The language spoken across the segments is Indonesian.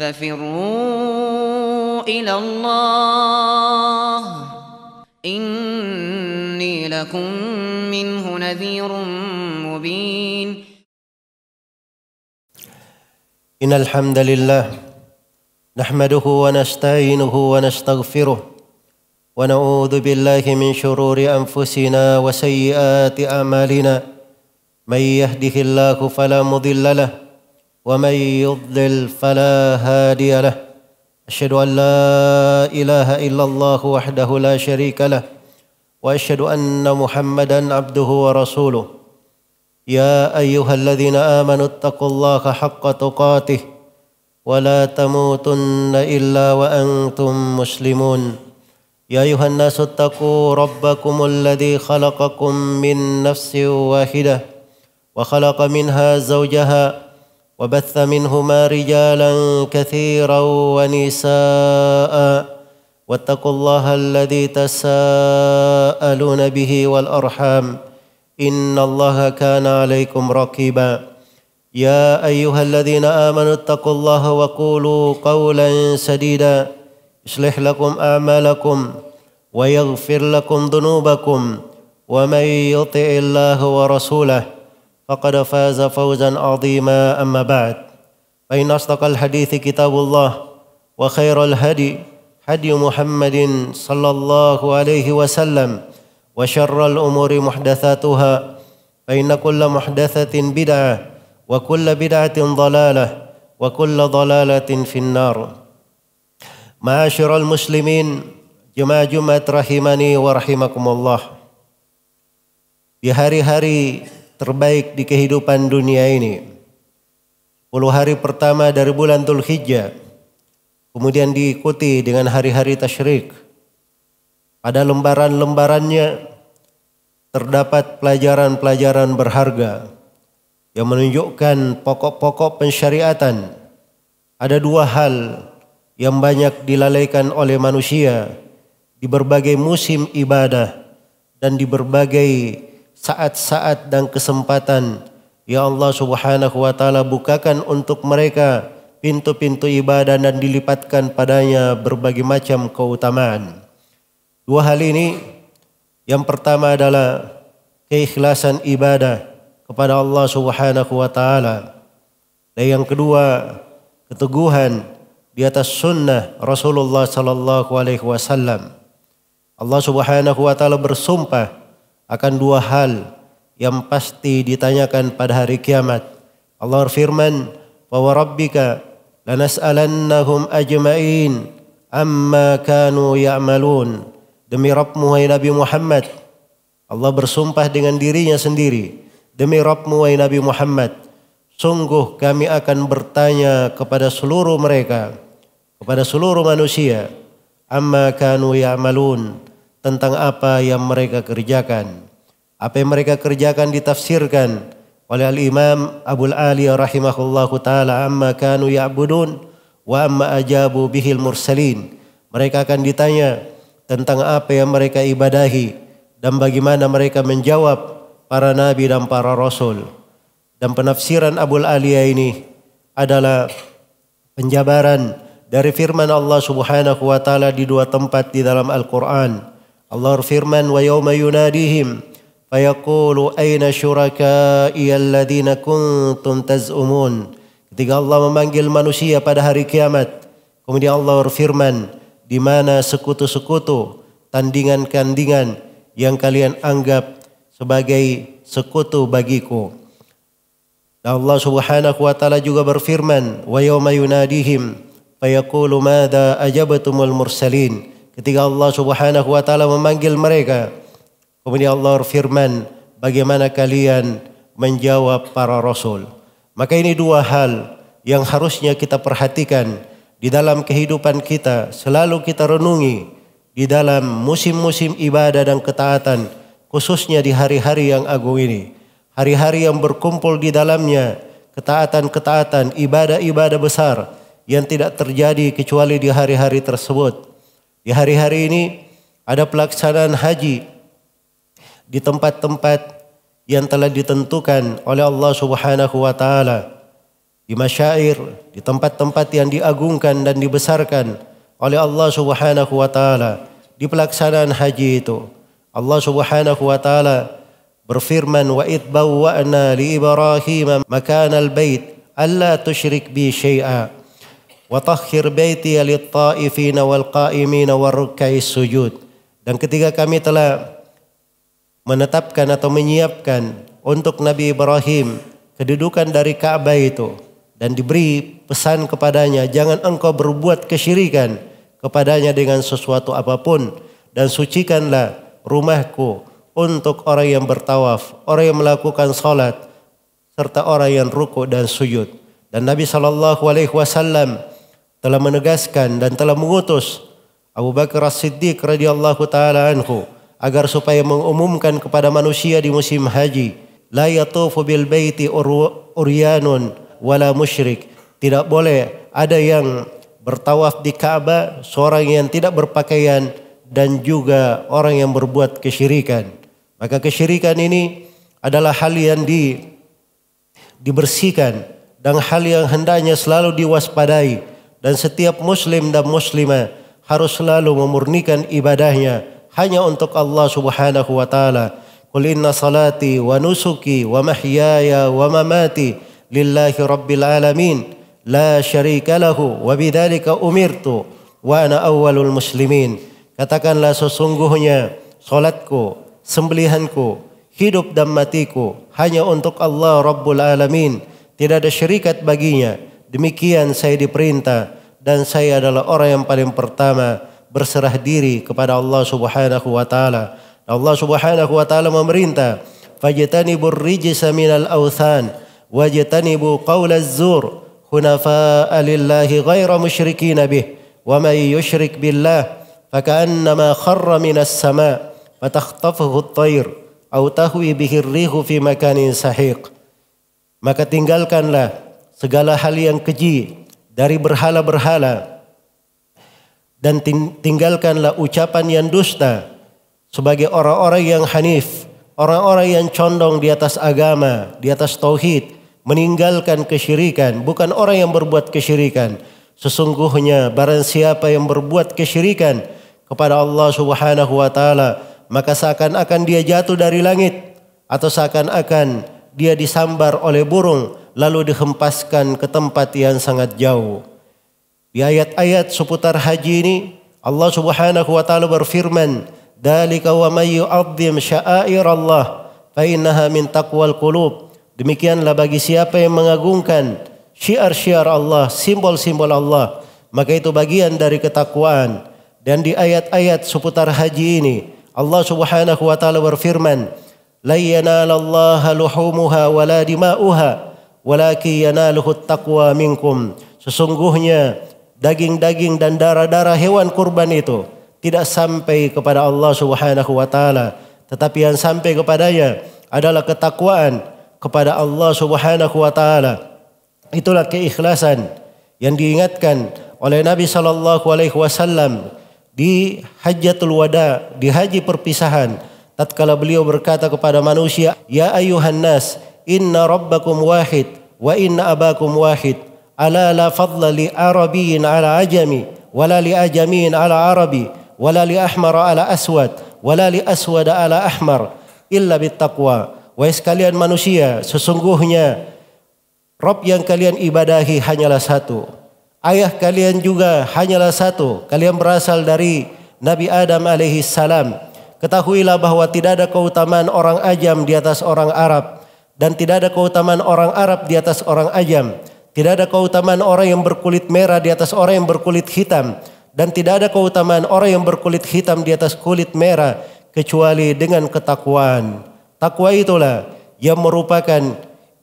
ففروا إلى الله إني لكم منه نذير مبين إن الحمد لله نحمده ونستعينه ونستغفره ونعوذ بالله من شرور أنفسنا وسيئات أعمالنا من يهده الله فلا مضل له ومن يضلل فلا هادي له أشهد أن لا إله إلا الله وحده لا شريك له وأشهد أن محمدا عبده ورسوله يا أيها الذين آمنوا اتقوا الله حق تقاته ولا تموتن إلا وأنتم مسلمون يا أيها الناس اتقوا ربكم الذي خلقكم من نفس واحدة وخلق منها زوجها وبث منهما رجالا كثيرا ونساء واتقوا الله الذي تساءلون به والأرحام إن الله كان عليكم رقيبا يا أيها الذين آمنوا اتقوا الله وقولوا قولا سديدا يصلح لكم أعمالكم ويغفر لكم ذنوبكم ومن يطع الله ورسوله فقد فاز فوزا عظيما أما بعد فإن أصدق الحديث كتاب الله وخير الهدي هدي محمد صلى الله عليه وسلم وشر الأمور محدثاتها فإن كل محدثة بدعة وكل بدعة ضلالة وكل ضلالة في النار معاشر المسلمين jemaah Jumat rahimani wa rahimakumullah. Di hari-hari terbaik di kehidupan dunia ini, 10 hari pertama dari bulan Dzulhijjah, kemudian diikuti dengan hari-hari tasyrik. Pada lembaran-lembarannya terdapat pelajaran-pelajaran berharga yang menunjukkan pokok-pokok pensyariatan. Ada 2 hal yang banyak dilalaikan oleh manusia di berbagai musim ibadah dan di berbagai saat-saat dan kesempatan yang Allah Subhanahu wa taala bukakan untuk mereka pintu-pintu ibadah dan dilipatkan padanya berbagai macam keutamaan. 2 hal ini, yang pertama adalah keikhlasan ibadah kepada Allah Subhanahu wa taala. Dan yang kedua, keteguhan di atas sunnah Rasulullah sallallahu alaihi wasallam. Allah Subhanahu wa taala bersumpah akan 2 hal yang pasti ditanyakan pada hari kiamat. Allah berfirman, "Wa rabbika lanas'alannahum ajma'in amma kanu ya'malun." Demi Rabbmu wahai Nabi Muhammad, Allah bersumpah dengan dirinya sendiri, demi Rabbmu wahai Nabi Muhammad, sungguh kami akan bertanya kepada seluruh mereka, kepada seluruh manusia, amma kanu ya'malun, tentang apa yang mereka kerjakan. Apa yang mereka kerjakan ditafsirkan oleh Al-Imam Abul Aliyah rahimahullahu ta'ala, amma kanu ya'budun wa amma ajabu bihil mursalin. Mereka akan ditanya tentang apa yang mereka ibadahi dan bagaimana mereka menjawab para nabi dan para rasul. Dan penafsiran Abul Aliyah ini adalah penjabaran dari firman Allah Subhanahu wa taala di 2 tempat di dalam Al-Qur'an. Allah berfirman, "Wa yauma yunadihim fayaqulu aina syuraka'i alladziina kuntum taz'umun." Ketika Allah memanggil manusia pada hari kiamat, kemudian Allah berfirman, "Di mana sekutu-sekutu, tandingan-tandingan yang kalian anggap sebagai sekutu bagiku?" Dan Allah Subhanahu wa taala juga berfirman, "Wa yauma yunadihim fayaqulu madza ajabtumul mursalin." Ketika Allah Subhanahu wa taala memanggil mereka, kemudian Allah berfirman, "Bagaimana kalian menjawab para rasul?" Maka ini 2 hal yang harusnya kita perhatikan di dalam kehidupan kita, selalu kita renungi di dalam musim-musim ibadah dan ketaatan, khususnya di hari-hari yang agung ini. Hari-hari yang berkumpul di dalamnya ketaatan-ketaatan, ibadah-ibadah besar yang tidak terjadi kecuali di hari-hari tersebut. Di hari-hari ini ada pelaksanaan haji di tempat-tempat yang telah ditentukan oleh Allah Subhanahu wa taala. di masyair, di tempat-tempat yang diagungkan dan dibesarkan oleh Allah Subhanahu wa taala di pelaksanaan haji itu. Allah Subhanahu wa taala berfirman, wa id bawwa'na li Ibrahim makanal bait alla tusyrik bi syai'a wa tahhir baiti lit-ta'ifina wal qa'imina waruk'is sujud. Dan ketika kami telah menetapkan atau menyiapkan untuk Nabi Ibrahim kedudukan dari Ka'bah itu, dan diberi pesan kepadanya, jangan engkau berbuat kesyirikan kepadanya dengan sesuatu apapun, dan sucikanlah rumahku untuk orang yang bertawaf, orang yang melakukan salat, serta orang yang ruku dan sujud. Dan Nabi SAW telah menegaskan dan telah mengutus Abu Bakar As-Siddiq radhiyallahu taala anhu agar supaya mengumumkan kepada manusia di musim haji, la yatufu bil baiti uryanun wala musyrik. Tidak boleh ada yang bertawaf di Ka'bah seorang yang tidak berpakaian dan juga orang yang berbuat kesyirikan. Maka kesyirikan ini adalah hal yang dibersihkan dan hal yang hendaknya selalu diwaspadai, dan setiap muslim dan muslimah harus selalu memurnikan ibadahnya hanya untuk Allah Subhanahu wa taala. Qul inna salati wa nusuki wa mahyaya wa mamati lillahi rabbil alamin la syarika lahu wa bidzalika umirtu wa ana awwalul muslimin. Katakanlah, sesungguhnya salatku, sembelihanku, hidup dan matiku hanya untuk Allah Rabbul Alamin, tidak ada syirikat baginya. Demikian saya diperintah, dan saya adalah orang yang paling pertama berserah diri kepada Allah Subhanahu wa taala. Allah Subhanahu wa taala memerintah, fajtanibur rijsa minal authan wajtanibu qaulaz zur hunafa'a lillahi ghaira musyrikin bih wa may yusyrik billah faka'annama kharra minas sama' fatakhtafuhu at-tayr aw tahwi bihi ar-rihu fi makanin sahiq. Maka tinggalkanlah segala hal yang keji dari berhala-berhala, dan tinggalkanlah ucapan yang dusta sebagai orang-orang yang hanif, orang-orang yang condong di atas agama, di atas tauhid, meninggalkan kesyirikan, bukan orang yang berbuat kesyirikan. Sesungguhnya barang siapa yang berbuat kesyirikan kepada Allah Subhanahu wa taala, maka seakan-akan dia jatuh dari langit, atau seakan-akan dia disambar oleh burung lalu dihempaskan ke tempat yang sangat jauh. Di ayat-ayat seputar haji ini Allah Subhanahu wa taala berfirman, "Dzalika wa may yu'azzim sya'airallah fa innaha min taqwal qulub." Demikianlah bagi siapa yang mengagungkan syiar-syiar Allah, simbol-simbol Allah, maka itu bagian dari ketakwaan. Dan di ayat-ayat seputar haji ini Allah Subhanahu wa taala berfirman, "La yanalallaha luhumuha wala dima'uha walakin yanaluhu taqwa minkum." Sesungguhnya daging-daging dan darah-darah hewan kurban itu tidak sampai kepada Allah Subhanahu wa taala, tetapi yang sampai kepadanya adalah ketakwaan kepada Allah Subhanahu wa taala. Itulah keikhlasan yang diingatkan oleh Nabi sallallahu alaihi wasallam di Hajjatul Wada, di haji perpisahan, tatkala beliau berkata kepada manusia, "Ya ayyuhan nas, inna rabbakum wahid wa inna abakum wahid. Ala la fadla li arabiyyin ala ajami, wala li ajamiin ala arabi, wala li ahmar ala aswad, wala li aswad ala ahmar, illa bittaqwa." Wahai sekalian manusia, sesungguhnya Rabb yang kalian ibadahi hanyalah satu. Ayah kalian juga hanyalah satu. Kalian berasal dari Nabi Adam alaihi salam. Ketahuilah bahwa tidak ada keutamaan orang ajam di atas orang Arab, dan tidak ada keutamaan orang Arab di atas orang ajam. Tidak ada keutamaan orang yang berkulit merah di atas orang yang berkulit hitam, dan tidak ada keutamaan orang yang berkulit hitam di atas kulit merah kecuali dengan ketakwaan. Takwa itulah yang merupakan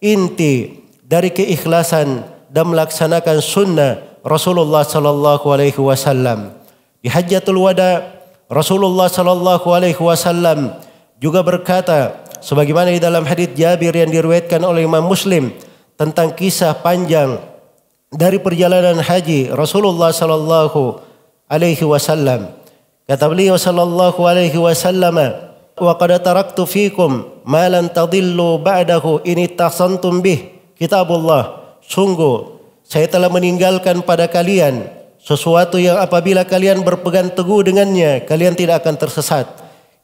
inti dari keikhlasan dan melaksanakan sunnah Rasulullah sallallahu alaihi wasallam. Di Hajjatul Wada, Rasulullah sallallahu alaihi wasallam juga berkata, sebagaimana di dalam hadits Jabir yang diriwayatkan oleh Imam Muslim, tentang kisah panjang dari perjalanan haji Rasulullah sallallahu alaihi wasallam. Kata beliau sallallahu alaihi wasallam, "Wa qad taraktu fikum ma lan tadillu ba'dahu in ittasantum bih, kitabullah." sungguh saya telah meninggalkan pada kalian sesuatu yang apabila kalian berpegang teguh dengannya, kalian tidak akan tersesat.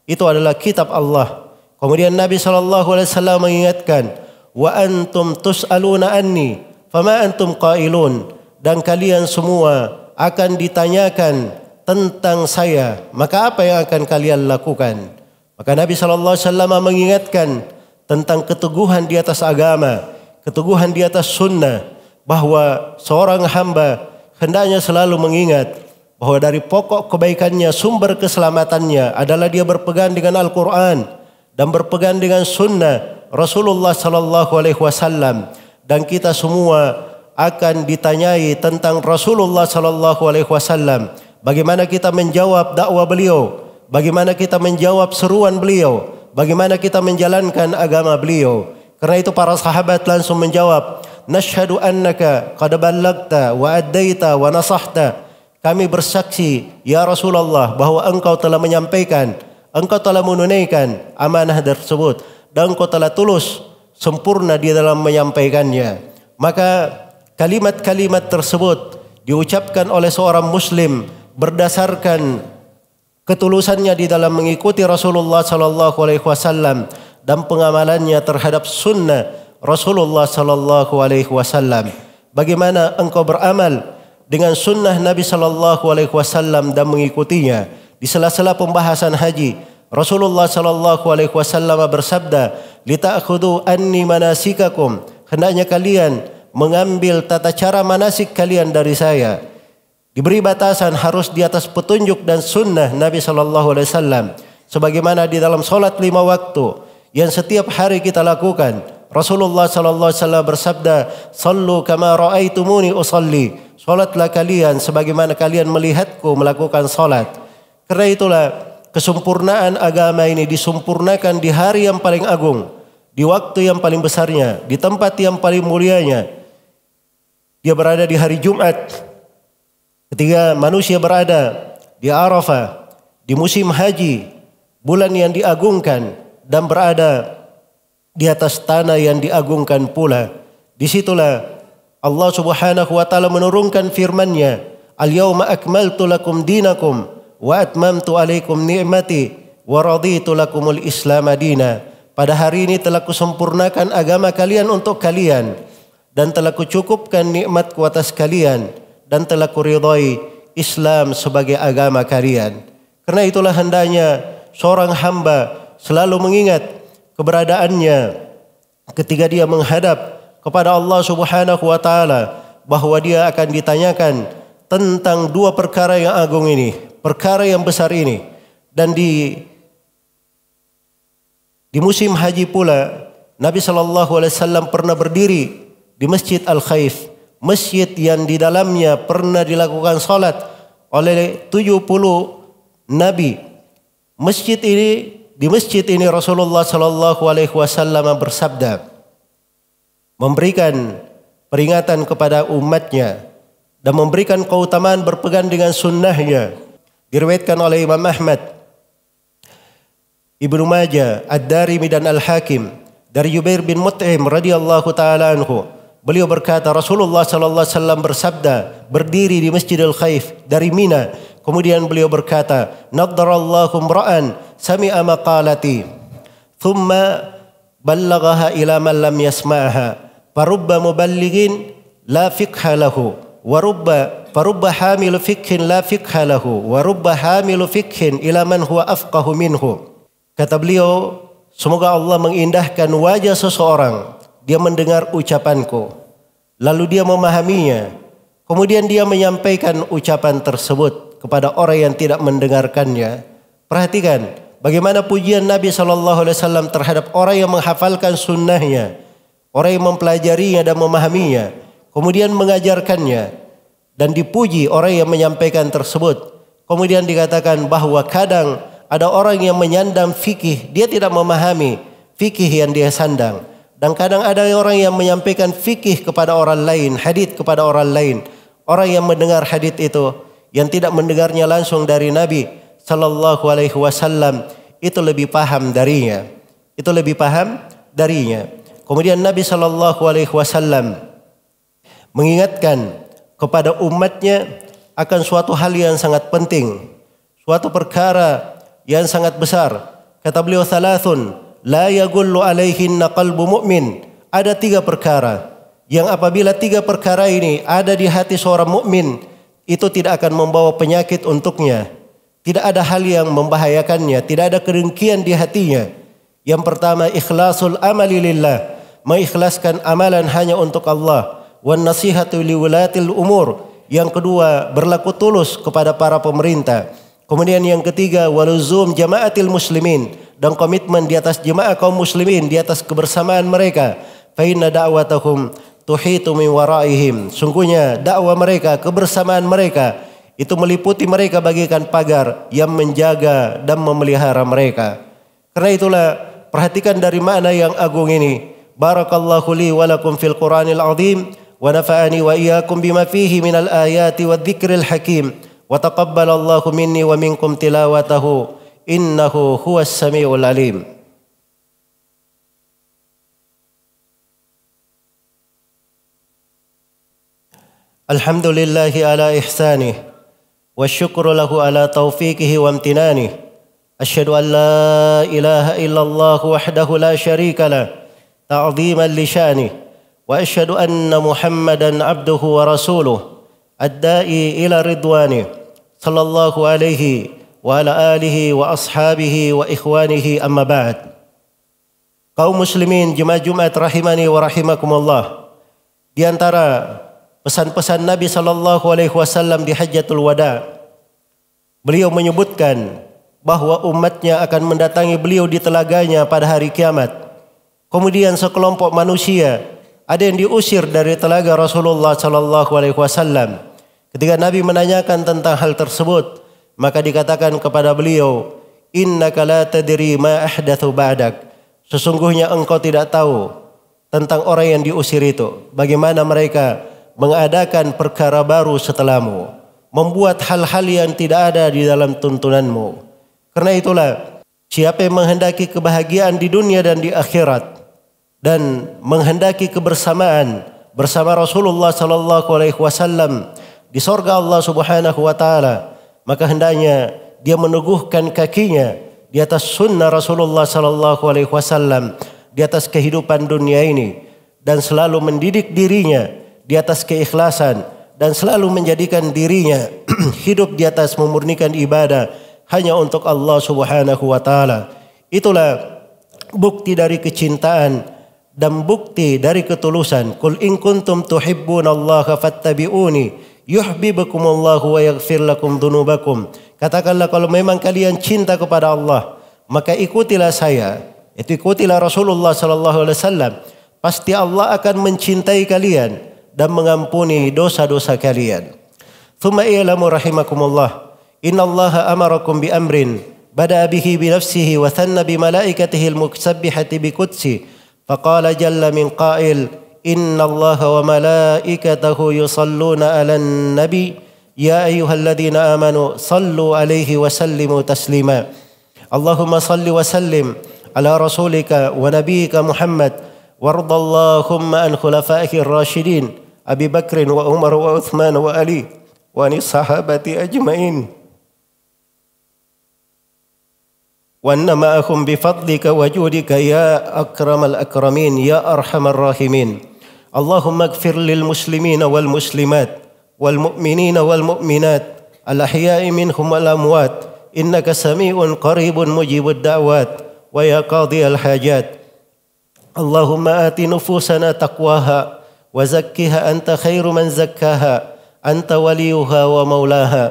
Itu adalah kitab Allah. Kemudian Nabi SAW mengingatkan, wa antum tus'aluna anni, fama antum qailun. Dan kalian semua akan ditanyakan tentang saya, maka apa yang akan kalian lakukan? Maka Nabi SAW mengingatkan tentang keteguhan di atas agama, keteguhan di atas sunnah, bahwa seorang hamba hendaknya selalu mengingat bahwa dari pokok kebaikannya, sumber keselamatannya adalah dia berpegang dengan Al-Quran dan berpegang dengan sunnah Rasulullah SAW. Dan kita semua akan ditanyai tentang Rasulullah SAW. Bagaimana kita menjawab dakwah beliau, bagaimana kita menjawab seruan beliau, bagaimana kita menjalankan agama beliau. Karena itu para sahabat langsung menjawab, nashhadu annaka qad ballagta wa addaita wa nasahta. Kami bersaksi ya Rasulullah bahwa engkau telah menyampaikan, engkau telah menunaikan amanah tersebut, dan engkau telah tulus sempurna di dalam menyampaikannya. Maka kalimat-kalimat tersebut diucapkan oleh seorang muslim berdasarkan ketulusannya di dalam mengikuti Rasulullah SAW dan pengamalannya terhadap sunnah Rasulullah SAW. Bagaimana engkau beramal dengan sunnah Nabi SAW dan mengikutinya? Di sela-sela pembahasan haji, Rasulullah SAW bersabda, "Lita'khudhu anni manasikakum." Hendaknya kalian mengambil tata cara manasik kalian dari saya. Diberi batasan harus di atas petunjuk dan sunnah Nabi SAW. Sebagaimana di dalam solat 5 waktu yang setiap hari kita lakukan. Rasulullah SAW bersabda, "Sallu kama ra'aitumuni usalli." Solatlah kalian sebagaimana kalian melihatku melakukan solat. Karena itulah kesempurnaan agama ini disempurnakan di hari yang paling agung, di waktu yang paling besarnya, di tempat yang paling mulianya. Dia berada di hari Jumat, ketika manusia berada di Arafah, di musim haji, bulan yang diagungkan, dan berada di atas tanah yang diagungkan pula. Disitulah Allah Subhanahu wa Ta'ala menurunkan firman-Nya, "Al-yawma akmaltu lakum dinakum wa atmamtu alaikum ni'mati wa raditu lakumul Islam madina." Pada hari ini telah kusempurnakan agama kalian untuk kalian, dan telah kucukupkan nikmatku atas kalian, dan telah kuridhai Islam sebagai agama kalian. Karena itulah hendaknya seorang hamba selalu mengingat keberadaannya ketika dia menghadap kepada Allah Subhanahu wa Ta'ala, bahwa dia akan ditanyakan tentang 2 perkara yang agung ini, perkara yang besar ini. Dan di musim haji pula Nabi SAW pernah berdiri di Masjid Al-Khaif, masjid yang di dalamnya pernah dilakukan salat oleh 70 nabi. Di masjid ini Rasulullah SAW bersabda, memberikan peringatan kepada umatnya dan memberikan keutamaan berpegang dengan sunnahnya. Diriwayatkan oleh Imam Ahmad, Ibnu Majah, Ad-Darimi dan Al-Hakim dari Jubair bin Mut'im radhiyallahu taala anhu. Beliau berkata, Rasulullah SAW bersabda, berdiri di Masjidil Khaif dari Mina. Kemudian beliau berkata, "Naddarallahu imra'an sami'a maqalati, thumma ballaghaha ila man lam yasma'ha, farubba muballighin la fiqha lahu, farubba hamilu fiqhin la fiqha lahu, wa rubba hamilu fiqhin ila man huwa afqahu minhu." Kata beliau, semoga Allah mengindahkan wajah seseorang. Dia mendengar ucapanku, lalu dia memahaminya, kemudian dia menyampaikan ucapan tersebut kepada orang yang tidak mendengarkannya. Perhatikan bagaimana pujian Nabi SAW terhadap orang yang menghafalkan sunnahnya, orang yang mempelajarinya dan memahaminya, kemudian mengajarkannya, dan dipuji orang yang menyampaikan tersebut. Kemudian dikatakan bahwa kadang ada orang yang menyandang fikih, dia tidak memahami fikih yang dia sandang. Dan kadang ada orang yang menyampaikan fikih kepada orang lain, hadits kepada orang lain. Orang yang mendengar hadits itu, yang tidak mendengarnya langsung dari Nabi Sallallahu Alaihi Wasallam, itu lebih paham darinya. Kemudian Nabi Sallallahu Alaihi Wasallam mengingatkan kepada umatnya akan suatu hal yang sangat penting, suatu perkara yang sangat besar. Kata beliau, thalathun la yagullu alaihinna qalbu mu'min. Ada 3 perkara yang apabila 3 perkara ini ada di hati seorang mukmin, itu tidak akan membawa penyakit untuknya. Tidak ada hal yang membahayakannya, tidak ada kedengkian di hatinya. Yang pertama, ikhlasul amali lillah, mengikhlaskan amalan hanya untuk Allah. Wan nasihatu liwulatil umur. Yang kedua, berlaku tulus kepada para pemerintah. Kemudian yang ketiga, waluzum jamaatil muslimin, dan komitmen di atas jemaah kaum muslimin, di atas kebersamaan mereka. Fa inna da'watahum tuhitu min waraihim. Sungguhnya dakwah mereka, kebersamaan mereka itu meliputi mereka bagaikan pagar yang menjaga dan memelihara mereka. Karena itulah perhatikan dari makna yang agung ini. Barakallahu li wa lakum fil Qur'anil azim wa nafa'ani wa iyyakum bima fihi minal ayati wadh-dhikril hakim wa taqabbalallahu minni wa minkum tilawatahu innahu huwas samiul alim. Alhamdulillahi ala ihsanih wa syukru lahu ala taufiqihi wa amtinanih. Asyhadu an la ilaha illallah wahdahu la syarika lah ta'ziman li sya'nih wa asyhadu anna Muhammadan abduhu wa rasuluh ad-da'i ila ridwanih sallallahu alaihi wa ala alihi wa ashabihi wa ikhwanihi amma ba'd. Kaum muslimin jemaah Jumat rahimani wa rahimakumullah, di antara pesan-pesan Nabi sallallahu alaihi wasallam di Hajjatul Wada, beliau menyebutkan bahwa umatnya akan mendatangi beliau di telaganya pada hari kiamat. Kemudian sekelompok manusia ada yang diusir dari telaga Rasulullah sallallahu alaihi wasallam. Ketika Nabi menanyakan tentang hal tersebut, maka dikatakan kepada beliau, innaka la tadri ma ahdathu ba'dak. Sesungguhnya engkau tidak tahu tentang orang yang diusir itu, bagaimana mereka mengadakan perkara baru setelahmu, membuat hal-hal yang tidak ada di dalam tuntunanmu. Karena itulah, siapa yang menghendaki kebahagiaan di dunia dan di akhirat dan menghendaki kebersamaan bersama Rasulullah sallallahu alaihi wasallam di surga Allah Subhanahu wa taala, maka hendaknya dia meneguhkan kakinya di atas sunnah Rasulullah sallallahu alaihi wasallam, di atas kehidupan dunia ini, dan selalu mendidik dirinya di atas keikhlasan, dan selalu menjadikan dirinya hidup di atas memurnikan ibadah hanya untuk Allah Subhanahu wa taala. Itulah bukti dari kecintaan dan bukti dari ketulusan. Qul in kuntum tuhibbunallaha fattabi'uni yuhibbukumullahu wa yaghfir lakum dzunubakum. Katakanlah, kalau memang kalian cinta kepada Allah, maka ikutilah saya, itu ikutilah Rasulullah sallallahu alaihi wasallam. Pasti Allah akan mencintai kalian dan mengampuni dosa-dosa kalian. Thumma i'lamu rahimakumullah, innallaha amarakum bi amrin bada'a bihi bi nafsihi wa thanna bi malaikatihi al-musabbihati bi qudsi faqala jalla min qa'il innallaha wa malaikatahu yusalluna 'alan nabi ya ayyuhalladhina amanu sallu 'alaihi wa sallimu taslima. Allahumma salli wa sallim ala rasulika wa nabiyyika Muhammad wardallahumma an khulafaihi ar-rasyidin Abi Bakrin wa Umar wa Uthman wa Ali wa anis sahabati ajmain وأن معهم بفضلك وجودك يا أكرم الأكرمين يا أرحم الراحمين. اللهم اغفر للمسلمين والمسلمات والمؤمنين والمؤمنات الأحياء منهم والأموات إنك سميع قريب مجيب الدعوات ويا قاضي الحاجات. اللهم آت نفوسنا تقواها وزكها أنت خير من زكاها أنت وليها ومولاها.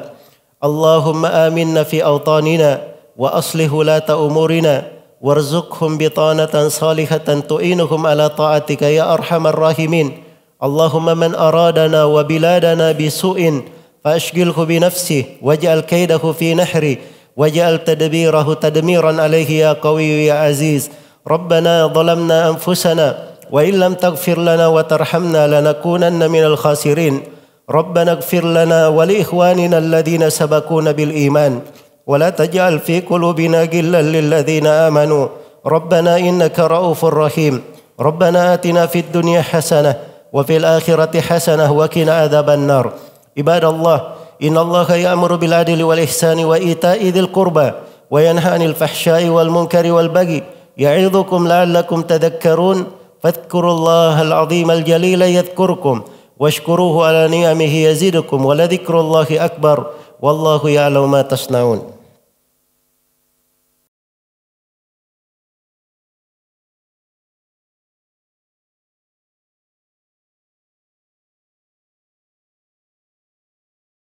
اللهم آمنا في أوطاننا وأصلح ولاة أمورنا وارزقهم بطانة صالحة تعينهم على طاعتك يا أرحم الراحمين. اللهم من أرادنا وبلادنا بسوء فأشغله بنفسه واجعل كيده في نحره واجعل تدبيره تدميرا عليه يا قوي يا عزيز. ربنا ظلمنا أنفسنا وإن لم تغفر لنا وترحمنا لنكونن من الخاسرين. ربنا اغفر لنا ولإخواننا الذين سبقونا بالإيمان ولا تجعل في قلوبنا غلا للذين آمنوا ربنا إنك رؤوف رحيم. ربنا آتنا في الدنيا حسنة وفي الآخرة حسنة وقنا عذاب النار. عباد الله، إن الله يأمر بالعدل والإحسان وإيتاء ذي القربى وينهى عن الفحشاء والمنكر والبغي يعظكم لعلكم تذكرون. فاذكروا الله العظيم الجليل يذكركم واشكروه على نعمه يزدكم ولذكر الله أكبر والله يعلم ما تصنعون.